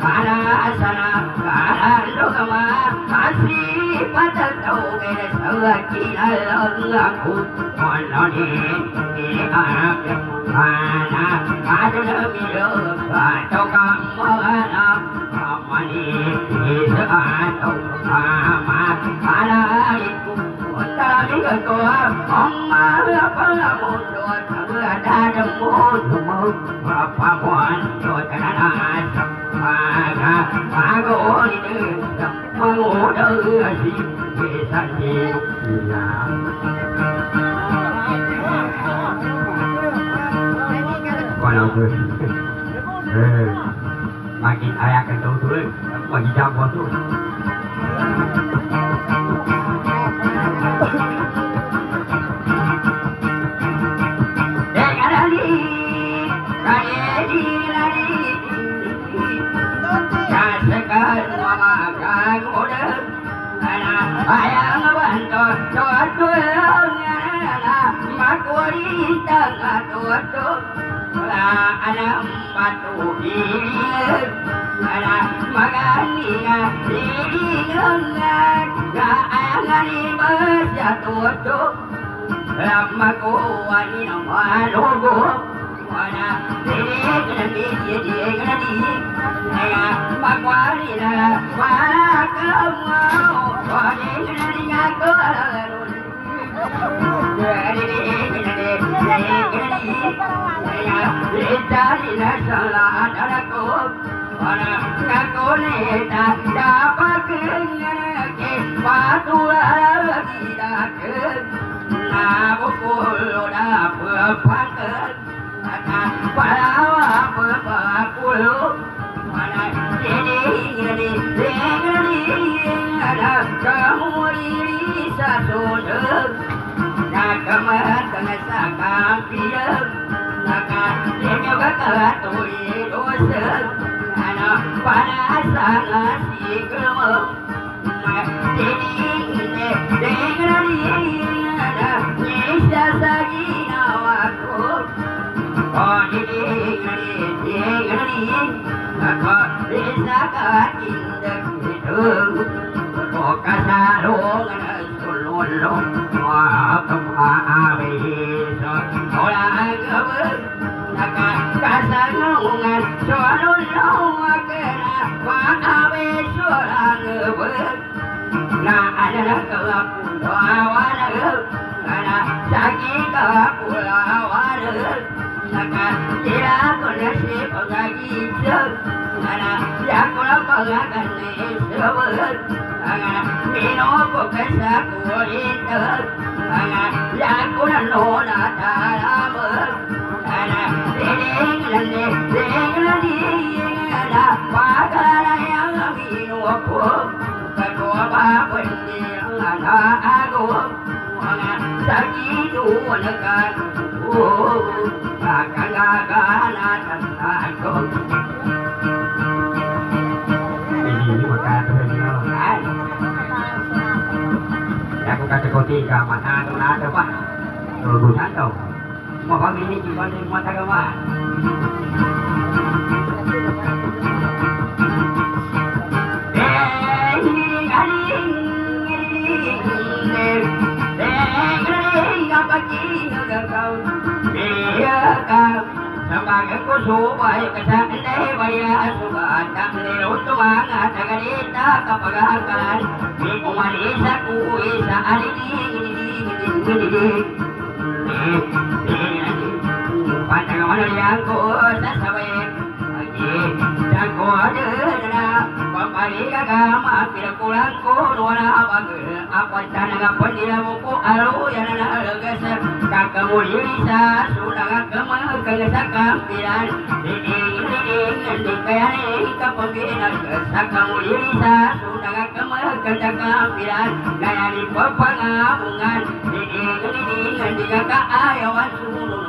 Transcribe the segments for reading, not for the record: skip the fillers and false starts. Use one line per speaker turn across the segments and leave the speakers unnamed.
Para sana, para lo que va, así para todo. เราคือมากินอะไรกันตรงทุเรศวันที่จะพอทุกเด็กอะไรดีอะไรดีอะไรดีจะสักการว่ามาการโอเดอร์นะไอ้ยังวันตัวตัวเนี่ยนะมาคุยตั้งตัวanak batu diri anak magania diri ngat ga angani bersatu tu lama ku wani logo wana diri kena di aya makwani na wana kemau wani kena di ngaku Dari nasalah daraku, orang aku neta dapat kenyang batu lagi dah nabu puluh dapat pakai, pada puluh mana jadi ada kamu diri satu nak kemat kena sakam piam. Dia bakal tulis dosa anak panas si gemuk jadi dengan dia nyisa sagi nawaku oh dengan aku bisa katindak itu kok kasarungan sululung wah kemahawis orang gebel kasanungan sululung kena wahawis orang gebel nah ada kepulauan ada sakit kepulauan tidak kena si pengagijak ada yang kena pengagan sebel minum pekesa kulit yang kena nona dalam ada pakaian yang minum kedua bapak anak aku sakit ulekan akan gagalan aku ini bukan terkenal aku kata koti ke mana tu nak apa bukan tu mau kami ini juga ni mata kawan sebagai kusu baik kesakit bayar subat tak niru tuang ada kita kepagakan lingkungan isaku isa alini pada mana yang ku sasawek jangko ada pembalik agama tidak pulang ku nuana bagai apa tanah pendira buku alu yang ada legasar kakamu bisa sudah kemah kegesakam piran ini kayane kepemimpinan kakamu bisa sudah kemah kegesakam piran gaya di pengabungan ini kakak ayawan suluh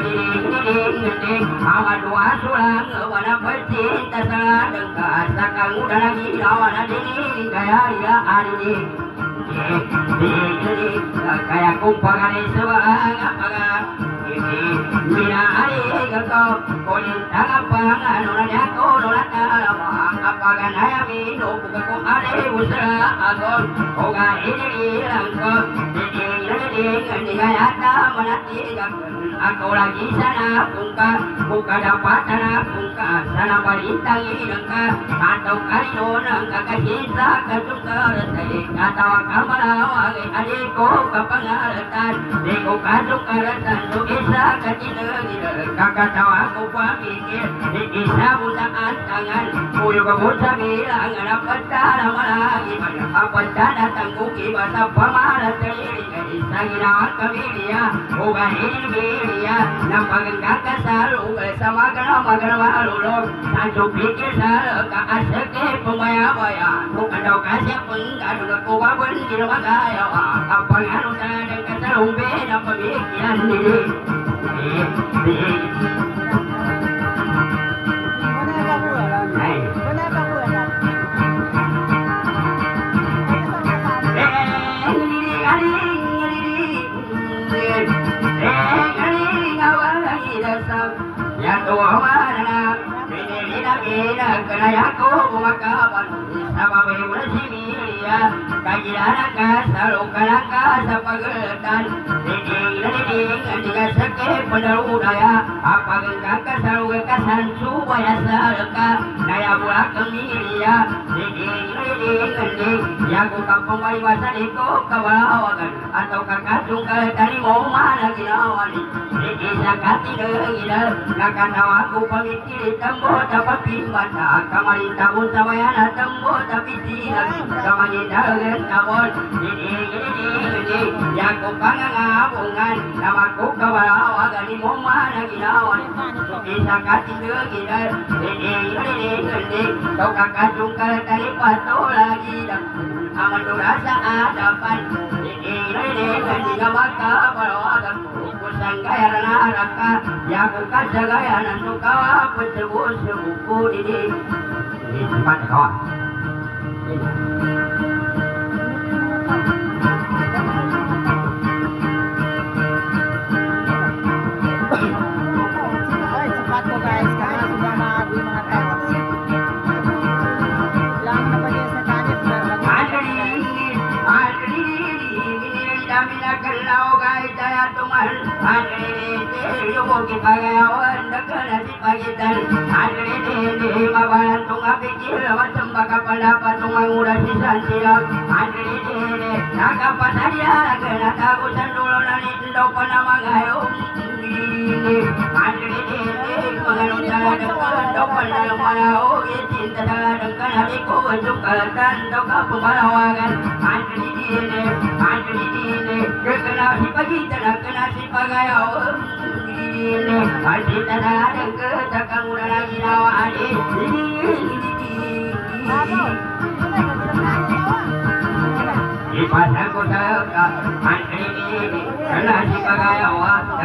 ini awal dua sulang wana pecinta salah dengkas sakang udah lagi lawan ini gaya dia ini kayak kumpangan sebang apa มีนาดีก็คนทั้งฟังโนราญาโกโนราตามาอัปปะกันให้มีโนบุกโกอาเดอุสระอากอนโอกาอินีลังก็ดีดีดีกายตามนัตติกันaku lagi sana pungka buka dapat sana pungka sana balintang inangka atau kalino nangka kasisa kasungkar tadi kata kamalaw adiko kapangaratan diko kasungkaratan do isa katinagi kakatawa ko pamikir isa butaan tangan puyo ka buta bilang dapat sana malagi dapat sana tangguki basa pamaratiri isa ginawa kami dia bukan ini napaganda sa lugar sa magana lulog sa supikir sa kaasake pumaya-maya kung daw kasi pangano na kuwaban ginamagaya kapag ano talagang kasalumbi na pamikyan nili ya tua mana Ina kaya ko kumakaban sa babae simiya kagilana ka sa lokala ka sa pagalitan diding adiga sake pandarudaya apag kakasaruga ka sansubaya sa ka kaya burak kamiya diding yago ka pumaliwasan ito kawawagan atau kakasung tani mo mana ginawa ni isa katigagila nakatawa ko pamikili tambo dapat pimbata kamalita mo sabayana tambo tapi tidak kamalitagan tabon ini yago pangangabungan namaku kawawagan ni mo mana ginawa ni isa katigagila ini kau kakasung tani pato lagi aman durasa adapan ini maka balawagan sanggaya raka yago kasagaya nanto kawa pesebu-sebuku ini tempat kawan
cepat kok guys karena sudah maghrib mga tayo lang na ba niya sa kanip
Damina kalau guys saya tuman ini yo kipagawan dakana si pagitan ini mabalan tunga pikir macam baka pendapat tunga udah sisan siap ini nakapasaria kena tagusan dulu nani ndo panamangayo ini menganutan depan depan dalam malau cinta dalam kanadiku sukalatan doka pembalawangan ini kena si pagi kena si pagayaw ini pasti tanah ke takang udah lagi nawa ipasang ko sa ini kena si pagayaw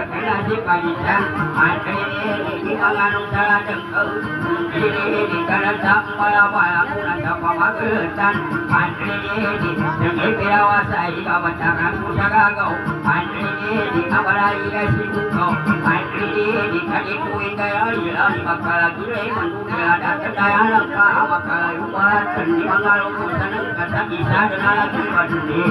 kena si pagitan ini panganong salah dengkau ini kena tak malawala kuna tak pamagatan ini dengan piawasa ika bacakan kusagagaw ini abalay kasi bukaw ini kadikuin kaya ilang makalagulay mandulia datadayan ang kamakayumbatan ni mga lukusan ng kasagisa na lagi maduli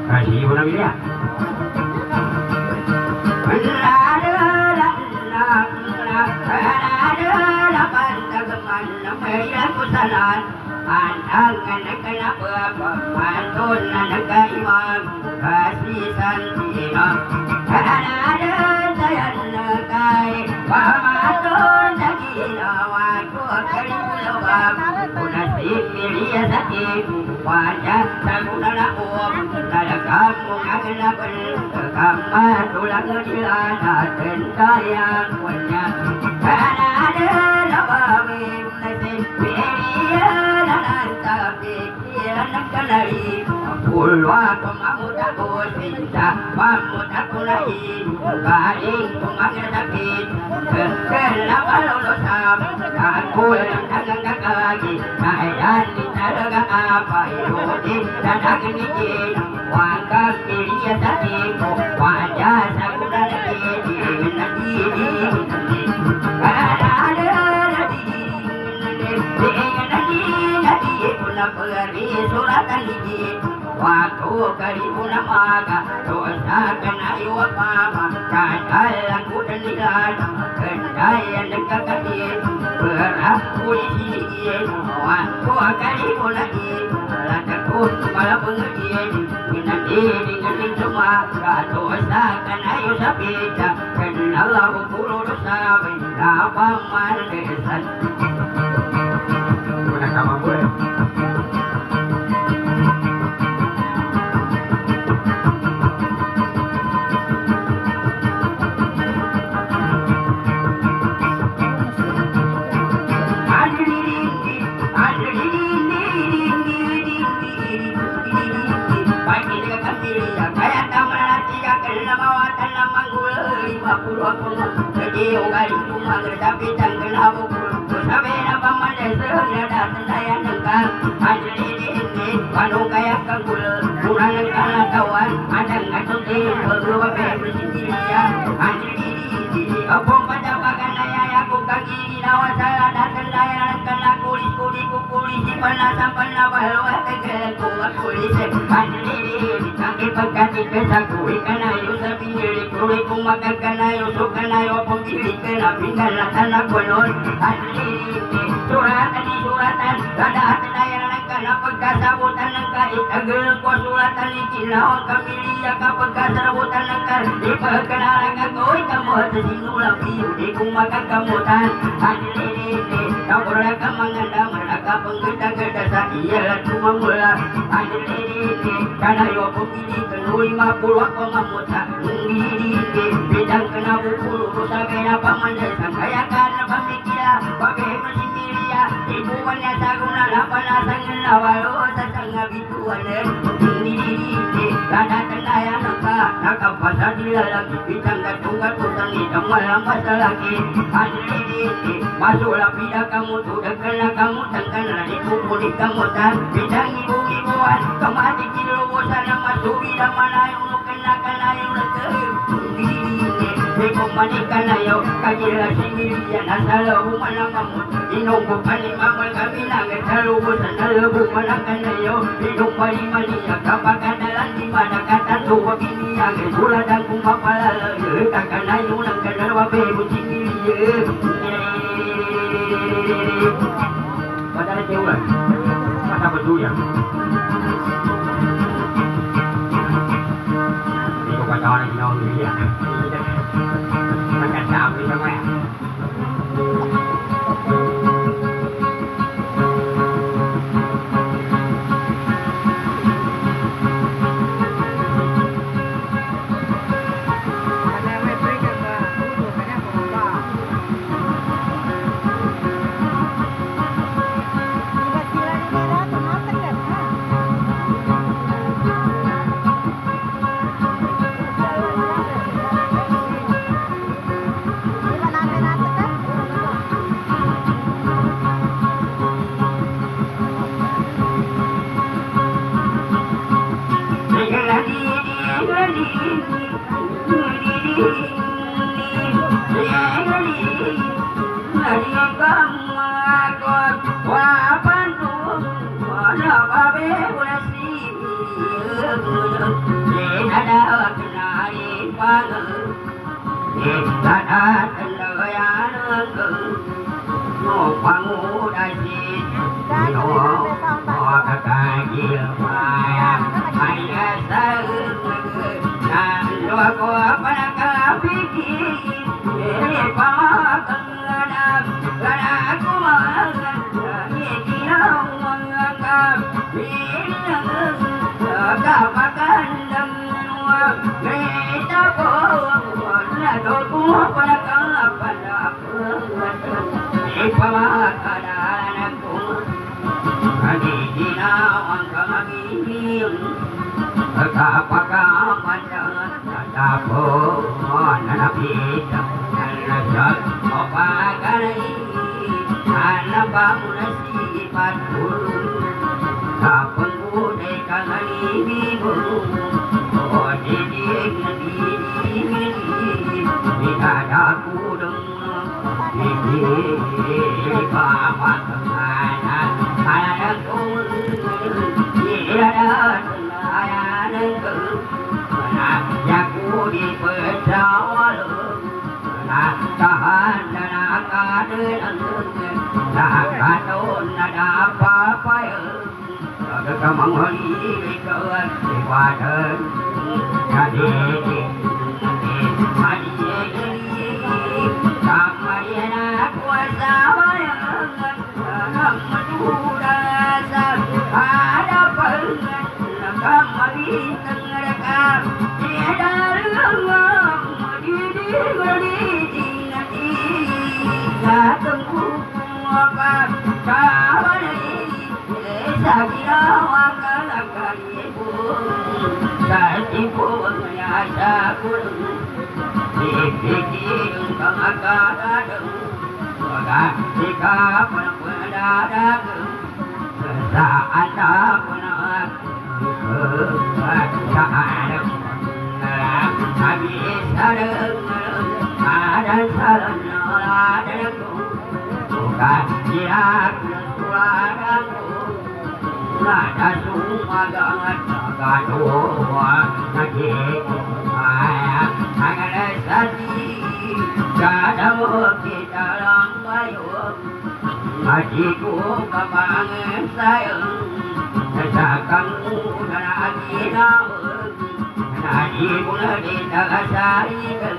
kasih ibu nabi ya Andangan kenapa pantun nagaiman kasisan sino ada sayan nagai pamatun naginawa ko kalibulawam kunasip miliya sakit วาจาสังกุณละโอมนาลกรรมมุงังละเป็นกรรมมาตุลังเจิลานาเป็นกายังวัญญาขณะเดินละบาวิมนาเสเวรียนันตาเปิยนักกันลีปุลวะตมังมุตะโกสิจาวัมมุตะโกไลกาลิงตมังตะกิเกินละวะโลสามกาปุลนังกักากินายยันนิตระกะอาปายโยตินักนิจิวางกัมมิริยะสัติโกวาจาสังกุณละเกตินันดีดีกาลาเดนะดีเดนะดีนะดีปุณปริสุรตันดีwaktu karibuna maga dosa kena iwa pama kadal kudan dilan kendayan dekat kaki berat polisi waktu karibuna di latakut kepala pengertian minati dengan semua dosa kena iwa sapita kenal bukulu dosa benda paman desan mana kamu boleh ugali tumang tapi tanggal bukul sabe na pamane sernya datang daya nengkal ajli ini panu kaya kangul kurang kala kawan ada ngatuti berwa bersiniya ajli ini apong pada bagan daya aku kaki nawasala datang daya kala kulis di pana sampana balwa tegel kulis ajli ini kaki pagati pesaku ikana yo sabini kulit kumakan kana yo sukana yo pembili kena pinggan tanah kolon asli suratan di suratan ada daya kana pagkasabutan ng kahit agel ko suratan ni kinaon kami liya kapag kasabutan ng kahit di pagkanalang agoy kamot sa sinulang biyo di kong makakamutan asli kapura ka mga damar nakapangganda-ganda sa iyalat kumamula asli kana yo pembili kanuy mapulwa ko mamuta hindi bidang kena bukulu sabi na pamandal sa kayakan na pamikila babe masimiliya ibuwan niya sa guna na panasang nawalo sa sanga bituan hindi kadatan daya nakapasa dilalaki bitang gatong-gatutan itang walang pasalaki asli masula pida kamu tudagkan na kamu tangkan na ikukulit kamutan bitang ibu-ibuan kamati kilubusan na masubi na manayong nukan-nakanayong nagkahil Iko manikan na yo, kagila similian Asa labo manamamot, inugo panimamal kami Nangit sa lubusan na labo manakan na yo Inong palimaniya, kapagkadalan di manakatatuwa Biniyang isuladan kung mapalalayo Kakanayo ng kanarwa bebo similian Padala tiulan, mata berduyan Iko katawa na ginawa nila Magkasama ito nga. Bila Kapakan damnua Meta pohon Ladoku pada Ipawakadanaku Adidina wangkamagihim Kapakamandan Tatapo Nanapita Nanasal Opakanai Anapamunasipat Guru Kapangkude Kangani Guru Odidik Nadi Ikadaku Ini bapak kemana ada kau tidak ada nak jago di pesawat nak tahan dan akan nak kadon ada apa ya kita mengholi kewan ibadah jadi Kamariana kuasa bayangan Madurasa ada pengen Kamari tenggerakam Tiada rengam Madidi nanti Gatengku apa Kawanai Sakira wakal ibu Satipu menyasa kurung Dikit kang akadadeng Wadah jika penadadeng Saat tak pernah Keadaan Habis adeng Ada saran adengku Bukan siap suaraku Nada semua gangat Gaduh Nagih Ayah Agar sati Jadamu kita langbayuk Hajiku kebangan sayang Sesakamu dan hati namun Nadi mula ditasarikan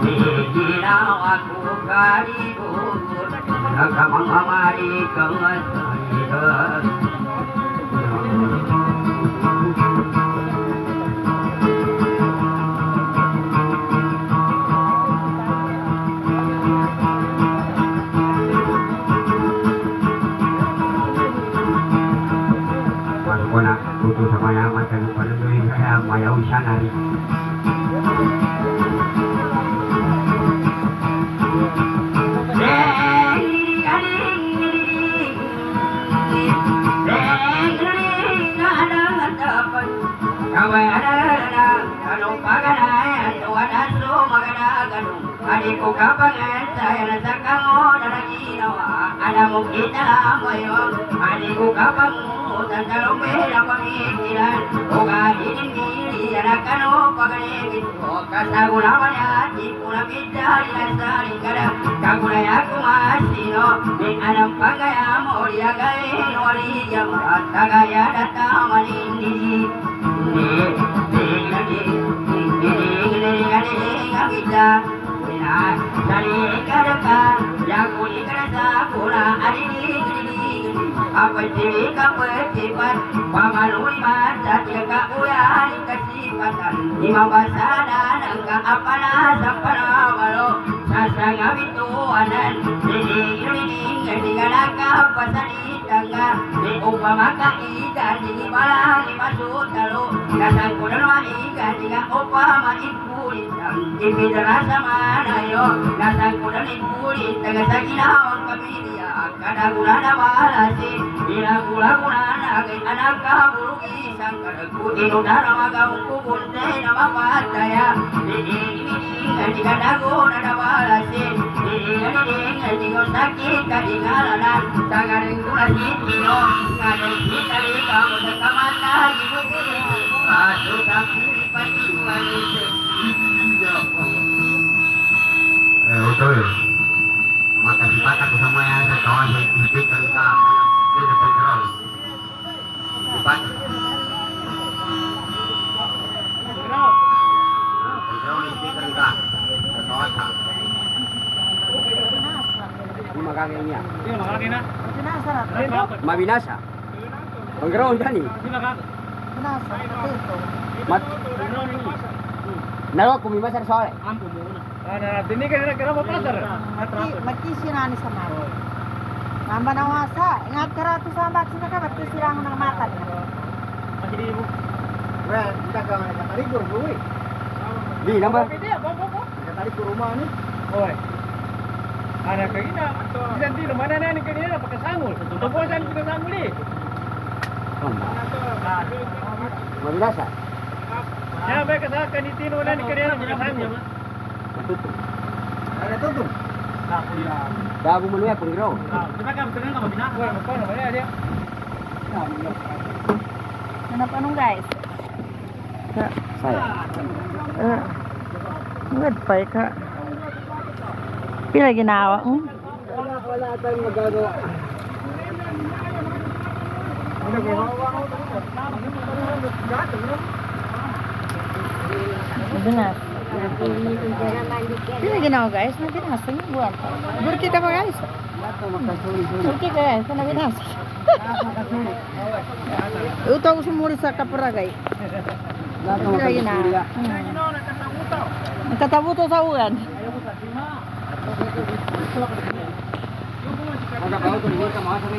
Dijina aku karibut Naka mengamari kemasarikan Butuh samaya macam pada duit saya maya usaha hari. Adikku kapangan saya rasa kamu dan ginawa ada mungkin dalam bayo adikku kapanmu dan kalau beda pemikiran oga ingin diri anak kanu pagane gitu kata gulamanya cikuna bidari dasari kada kaguna yaku masino di anak pagaya moria gae nori jamat tagaya datang manindi Sari kadaka yakuni kadasa kura adini apa ciri kapetipan pamalui mata tiga uyani kasipatan lima bahasa dan angka apana sapana balo sasanga bituanan ini kadaka pasani tangga di upama kai dan di balang di masuk talo kasang kudan wani kadika upama ikuri Ibi terasa mana yo, nasang kuda nikuri, tengah saginawan kapidia, kada gulana balasi, ila gulana agay anak kaburugi, sang kadaku inudara magaung kubunte nama pataya, ding kada gulana balasi, ding sakit kadingalanan, sangaring kulasi tino, ngadeng kitali kamu sekamata gibuti, adu tapi pati manis.
Betul. Makasih banyak sama yang saya kawan yang diberikan ke ini kontrol. Cepat. Kontrol diberikan ke kawan. Ini makanya ini ya. Ini makanya. Mabinasa. Kontrol jadi.
binasa, nakatuto.
Mat Naro kung may masar sa ore.
Magkisinani sa mama. Namba na wasa. Ingat ka rato sa baksin na ka, ba't kisirang ng mata niya?
Di number.
Anak kagina, nanti lo mana nani kanina napakasangol. Tubusan pinasangol eh.
Mabinasa.
Ya ba ka kanitino nani kanina napakasangol.
Tutup. Dabu manuya kung iro.
Paano ba yan?
Hanap anong guys?
Saya.
Nagpay ka. Pila ginawa?
Wala tayong magagawa.
Binas. Pila ginawa guys? Nabinas. Ang buwan pa. Burki ka pa guys? Burki ka guys? Kung nabinas. Utaw sumuri sa kaparagay. Pila ginawa? Nakatabuto sa uwan.
Magkabaw, tuloy ka mga sabay.